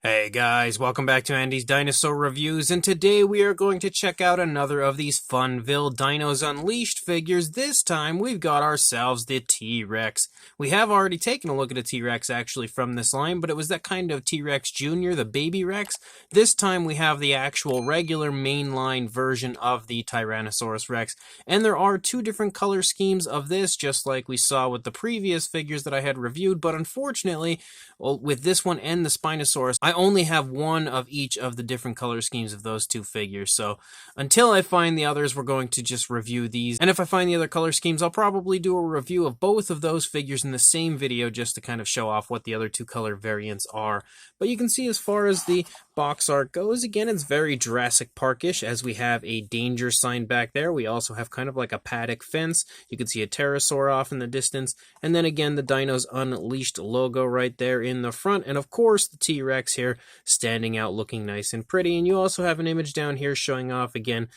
Hey guys, welcome back to Andy's Dinosaur Reviews, and today we are going to check out another of these Funville Dinos Unleashed figures. This time we've got ourselves the T-Rex. We have already taken a look at a T-Rex actually from this line, but it was that kind of T-Rex Jr., the baby Rex. This time we have the actual regular mainline version of the Tyrannosaurus Rex, and there are two different color schemes of this, just like we saw with the previous figures that I had reviewed, but unfortunately, with this one and the Spinosaurus, I only have one of each of the different color schemes of those two figures, so until I find the others, we're going to just review these. And if I find the other color schemes, I'll probably do a review of both of those figures in the same video just to kind of show off what the other two color variants are. But you can see as far as the box art goes, again, it's very Jurassic Park-ish, as we have a danger sign back there. We also have kind of like a paddock fence. You can see a pterosaur off in the distance, and then again the Dinos Unleashed logo right there in the front, and of course the T-Rex here standing out looking nice and pretty. And you also have an image down here showing off again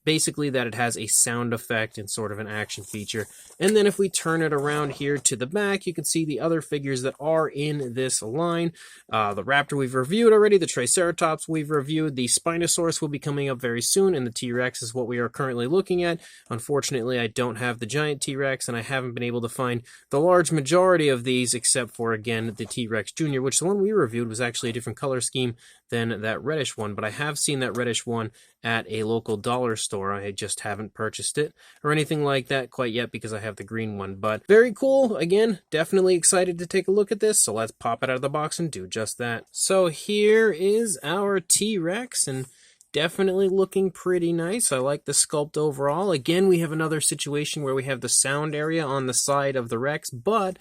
basically that it has a sound effect and sort of an action feature. And then if we turn it around here to the back, you can see the other figures that are in this line. The Raptor we've reviewed already, the Triceratops we've reviewed, the Spinosaurus will be coming up very soon, and the T-Rex is what we are currently looking at. Unfortunately, I don't have the giant T-Rex, and I haven't been able to find the large majority of these except for, again, the T-Rex Jr., which the one we reviewed was actually a different color scheme than that reddish one, but I have seen that reddish one at a local dollar store. I just haven't purchased it or anything like that quite yet because I have the green one, but very cool. Again, definitely excited to take a look at this, so let's pop it out of the box and do just that. So here is our T-Rex, and definitely looking pretty nice. I like the sculpt overall. Again, we have another situation where we have the sound area on the side of the Rex, but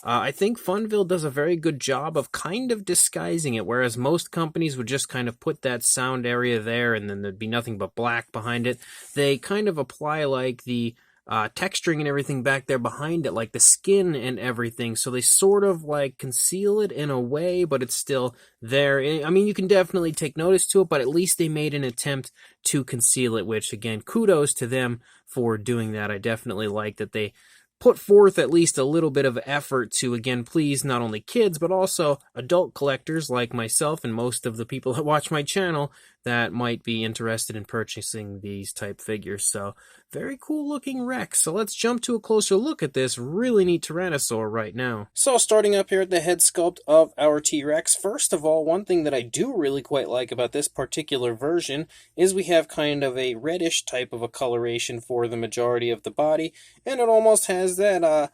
I think Funville does a very good job of kind of disguising it, whereas most companies would just kind of put that sound area there and then there'd be nothing but black behind it. They kind of apply like the texturing and everything back there behind it, like the skin and everything, so they sort of like conceal it in a way, but it's still there. I mean, you can definitely take notice to it, but at least they made an attempt to conceal it, which again, kudos to them for doing that. I definitely like that they put forth at least a little bit of effort to, again, please not only kids, but also adult collectors like myself and most of the people that watch my channel that might be interested in purchasing these type figures. So, very cool looking Rex. So let's jump to a closer look at this really neat Tyrannosaur right now. So starting up here at the head sculpt of our T-Rex, first of all, one thing that I do really quite like about this particular version is we have kind of a reddish type of a coloration for the majority of the body, and it almost has that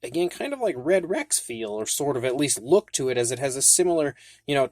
again, kind of like Red Rex feel, or sort of at least look to it, as it has a similar,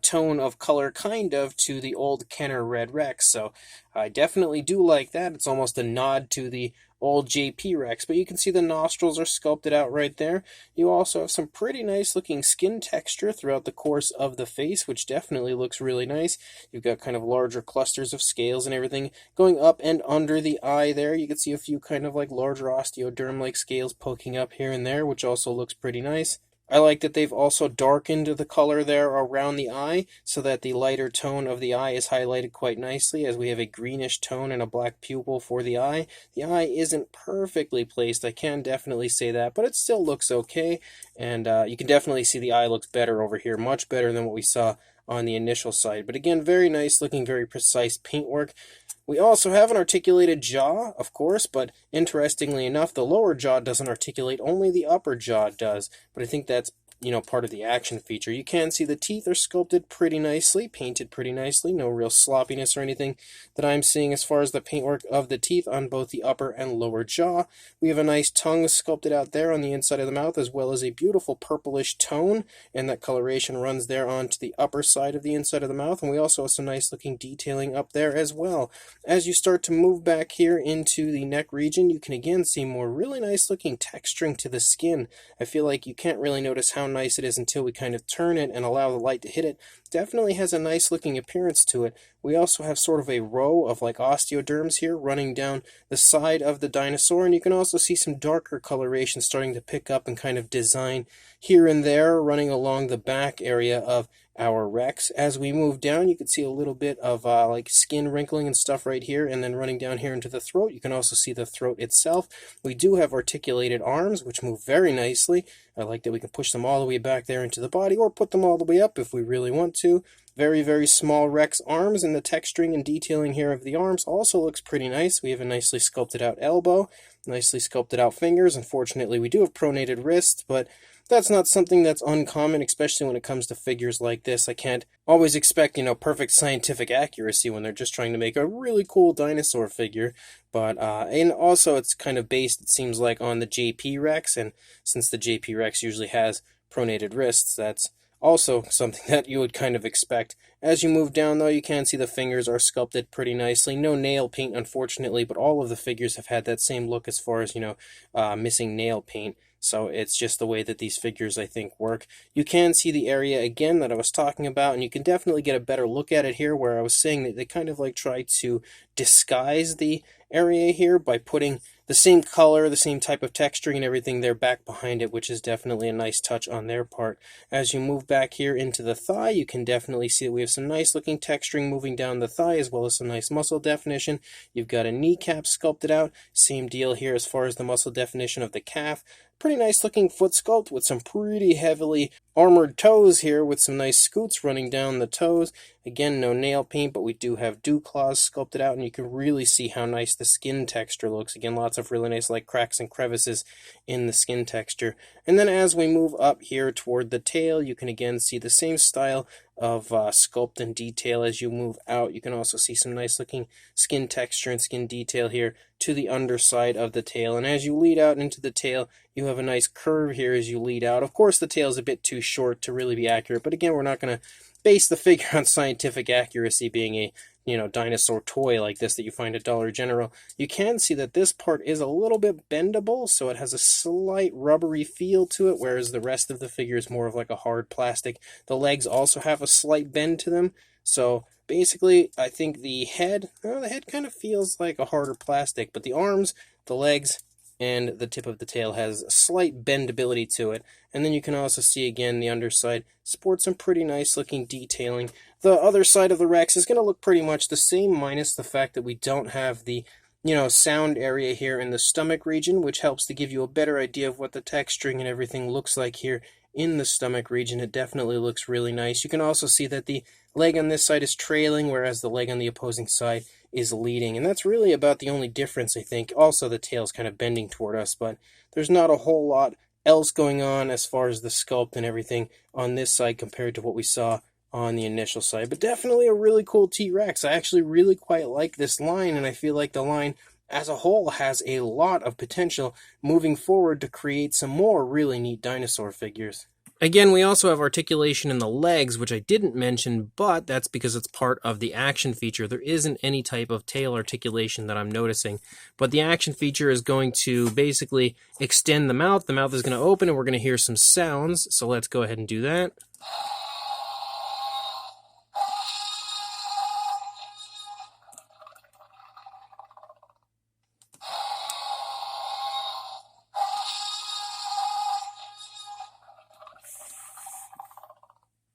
tone of color kind of to the old Kenner Red Rex. So I definitely do like that. It's almost a nod to the old JP Rex, but you can see the nostrils are sculpted out right there. You also have some pretty nice looking skin texture throughout the course of the face, which definitely looks really nice. You've got kind of larger clusters of scales and everything going up and under the eye there. You can see a few kind of like larger osteoderm-like scales poking up here and there, which also looks pretty nice. I like that they've also darkened the color there around the eye so that the lighter tone of the eye is highlighted quite nicely, as we have a greenish tone and a black pupil for the eye. The eye isn't perfectly placed, I can definitely say that, but it still looks okay, and you can definitely see the eye looks better over here, much better than what we saw on the initial side. But again, very nice looking, very precise paintwork. We also have an articulated jaw, of course, but interestingly enough, the lower jaw doesn't articulate, only the upper jaw does. But I think that's, part of the action feature. You can see the teeth are sculpted pretty nicely, painted pretty nicely, no real sloppiness or anything that I'm seeing as far as the paintwork of the teeth on both the upper and lower jaw. We have a nice tongue sculpted out there on the inside of the mouth, as well as a beautiful purplish tone, and that coloration runs there onto the upper side of the inside of the mouth, and we also have some nice looking detailing up there as well. As you start to move back here into the neck region, you can again see more really nice looking texturing to the skin. I feel like you can't really notice how nice it is until we kind of turn it and allow the light to hit it. Definitely has a nice looking appearance to it. We also have sort of a row of like osteoderms here running down the side of the dinosaur, and you can also see some darker coloration starting to pick up and kind of design here and there running along the back area of our Rex. As we move down, you can see a little bit of like skin wrinkling and stuff right here, and then running down here into the throat. You can also see the throat itself. We do have articulated arms, which move very nicely. I like that we can push them all the way back there into the body, or put them all the way up if we really want to. very, very small Rex arms, and the texturing and detailing here of the arms also looks pretty nice. We have a nicely sculpted out elbow, nicely sculpted out fingers. Unfortunately, we do have pronated wrists, but that's not something that's uncommon, especially when it comes to figures like this. I can't always expect, perfect scientific accuracy when they're just trying to make a really cool dinosaur figure. But, and also it's kind of based, it seems like, on the JP Rex, and since the JP Rex usually has pronated wrists, that's also something that you would kind of expect. As you move down, though, you can see the fingers are sculpted pretty nicely. No nail paint, unfortunately, but all of the figures have had that same look as far as, missing nail paint. So it's just the way that these figures, I think, work. You can see the area again that I was talking about, and you can definitely get a better look at it here, where I was saying that they kind of like try to disguise the area here by putting the same color, the same type of texturing and everything there back behind it, which is definitely a nice touch on their part. As you move back here into the thigh, you can definitely see that we have some nice looking texturing moving down the thigh, as well as some nice muscle definition. You've got a kneecap sculpted out. Same deal here as far as the muscle definition of the calf. Pretty nice looking foot sculpt with some pretty heavily armored toes here with some nice scoots running down the toes. Again, no nail paint, but we do have dew claws sculpted out, and you can really see how nice the skin texture looks. Again, lots of really nice like cracks and crevices in the skin texture. And then as we move up here toward the tail, you can again see the same style of sculpt and detail as you move out. You can also see some nice looking skin texture and skin detail here to the underside of the tail. And as you lead out into the tail, you have a nice curve here as you lead out. Of course, the tail is a bit too short to really be accurate, but again, we're not going to base the figure on scientific accuracy being a dinosaur toy like this that you find at Dollar General. You can see that this part is a little bit bendable, so it has a slight rubbery feel to it, whereas the rest of the figure is more of like a hard plastic. The legs also have a slight bend to them, so basically I think the head kind of feels like a harder plastic, but the arms, the legs, and the tip of the tail has a slight bendability to it. And then you can also see again the underside sports some pretty nice looking detailing. The other side of the Rex is going to look pretty much the same, minus the fact that we don't have the sound area here in the stomach region, which helps to give you a better idea of what the texturing and everything looks like here in the stomach region. It definitely looks really nice. You can also see that the leg on this side is trailing, whereas the leg on the opposing side is leading. And that's really about the only difference, I think. Also, the tail's kind of bending toward us, but there's not a whole lot else going on as far as the sculpt and everything on this side compared to what we saw on the initial side. But definitely a really cool T-Rex. I actually really quite like this line, and I feel like the line as a whole has a lot of potential moving forward to create some more really neat dinosaur figures. Again, we also have articulation in the legs, which I didn't mention, but that's because it's part of the action feature. There isn't any type of tail articulation that I'm noticing, but the action feature is going to basically extend the mouth. The mouth is going to open, and we're going to hear some sounds, so let's go ahead and do that.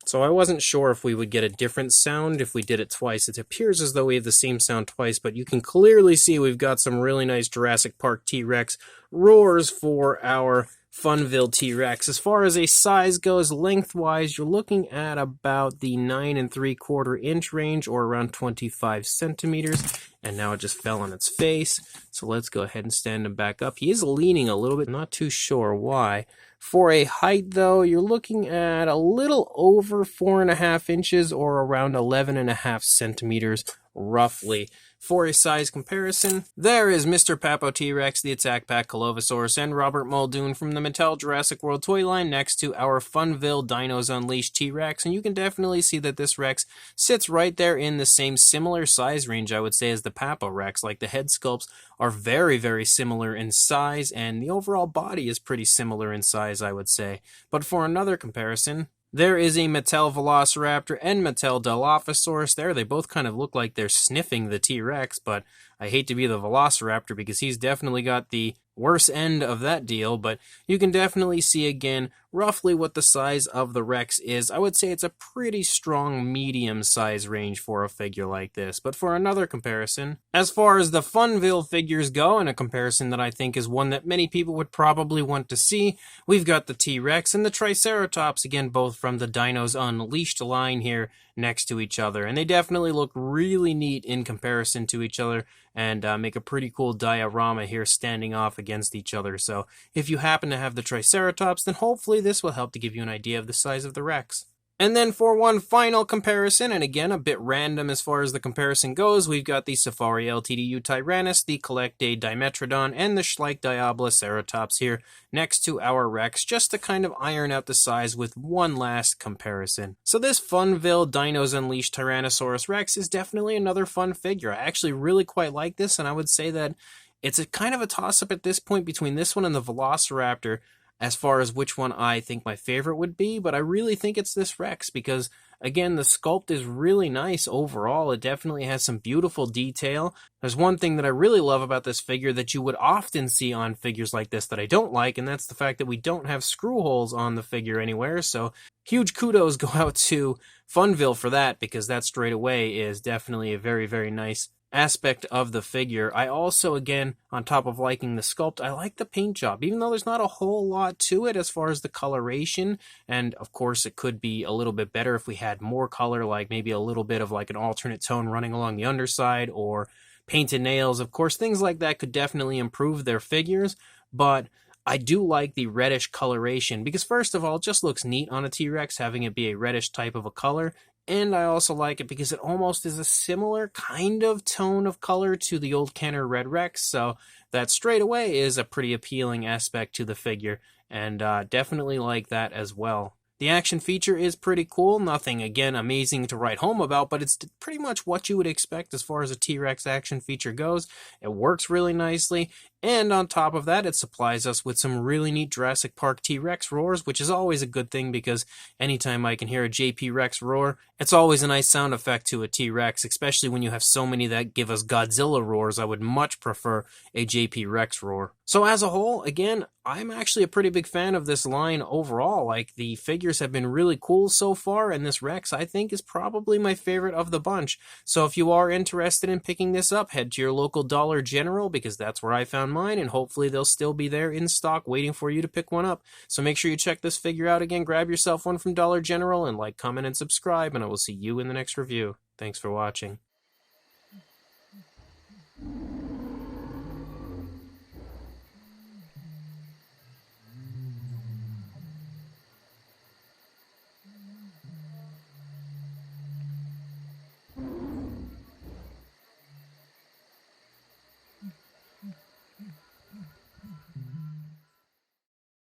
So I wasn't sure if we would get a different sound if we did it twice. It appears as though we have the same sound twice, but you can clearly see we've got some really nice Jurassic Park T-Rex roars for our Funville T-Rex. As far as a size goes, lengthwise, you're looking at about the 9 3/4 inch range, or around 25 centimeters. And now it just fell on its face. So let's go ahead and stand him back up. He is leaning a little bit, not too sure why. For a height, though, you're looking at a little over 4.5 inches, or around 11.5 centimeters, roughly. For a size comparison, there is Mr. Papo T-Rex, the Attack Pack Colovosaurus, and Robert Muldoon from the Mattel Jurassic World toy line next to our Funville Dinos Unleashed T-Rex, and you can definitely see that this Rex sits right there in the same similar size range, I would say, as the Papo Rex. Like, the head sculpts are very, very similar in size, and the overall body is pretty similar in size, I would say. But for another comparison, there is a Mattel Velociraptor and Mattel Dilophosaurus there. They both kind of look like they're sniffing the T-Rex, but I hate to be the Velociraptor because he's definitely got the worse end of that deal, but you can definitely see again roughly what the size of the Rex is. I would say it's a pretty strong medium size range for a figure like this. But for another comparison, as far as the Funville figures go, and a comparison that I think is one that many people would probably want to see, we've got the T-Rex and the Triceratops, again both from the Dinos Unleashed line here next to each other. And they definitely look really neat in comparison to each other, and make a pretty cool diorama here standing off against each other. So if you happen to have the Triceratops, then hopefully this will help to give you an idea of the size of the Rex. And then for one final comparison, and again a bit random as far as the comparison goes, we've got the Safari LTDU Tyrannus, the Collect Day Dimetrodon, and the Schleich Diabloceratops here next to our Rex, just to kind of iron out the size with one last comparison. So this Funville Dinos Unleashed Tyrannosaurus Rex is definitely another fun figure. I actually really quite like this, and I would say that it's a kind of a toss-up at this point between this one and the Velociraptor, as far as which one I think my favorite would be, but I really think it's this Rex because, again, the sculpt is really nice overall. It definitely has some beautiful detail. There's one thing that I really love about this figure that you would often see on figures like this that I don't like, and that's the fact that we don't have screw holes on the figure anywhere, so huge kudos go out to Funville for that, because that straight away is definitely a very, very nice aspect of the figure. I also, again, on top of liking the sculpt, I like the paint job, even though there's not a whole lot to it as far as the coloration, and of course it could be a little bit better if we had more color, like maybe a little bit of like an alternate tone running along the underside, or painted nails. Of course, things like that could definitely improve their figures, but I do like the reddish coloration, because first of all, it just looks neat on a T-Rex having it be a reddish type of a color. And I also like it because it almost is a similar kind of tone of color to the old Kenner Red Rex, so that straight away is a pretty appealing aspect to the figure, and definitely like that as well. The action feature is pretty cool, nothing, again, amazing to write home about, but it's pretty much what you would expect as far as a T-Rex action feature goes. It works really nicely, and on top of that, it supplies us with some really neat Jurassic Park T-Rex roars, which is always a good thing because anytime I can hear a JP Rex roar, it's always a nice sound effect to a T-Rex, especially when you have so many that give us Godzilla roars. I would much prefer a JP Rex roar. So as a whole, again, I'm actually a pretty big fan of this line overall. Like, the figures have been really cool so far, and this Rex, I think, is probably my favorite of the bunch. So if you are interested in picking this up, head to your local Dollar General, because that's where I found mine, and hopefully they'll still be there in stock waiting for you to pick one up. So make sure you check this figure out again, grab yourself one from Dollar General, and like, comment, and subscribe, and I will see you in the next review. Thanks for watching.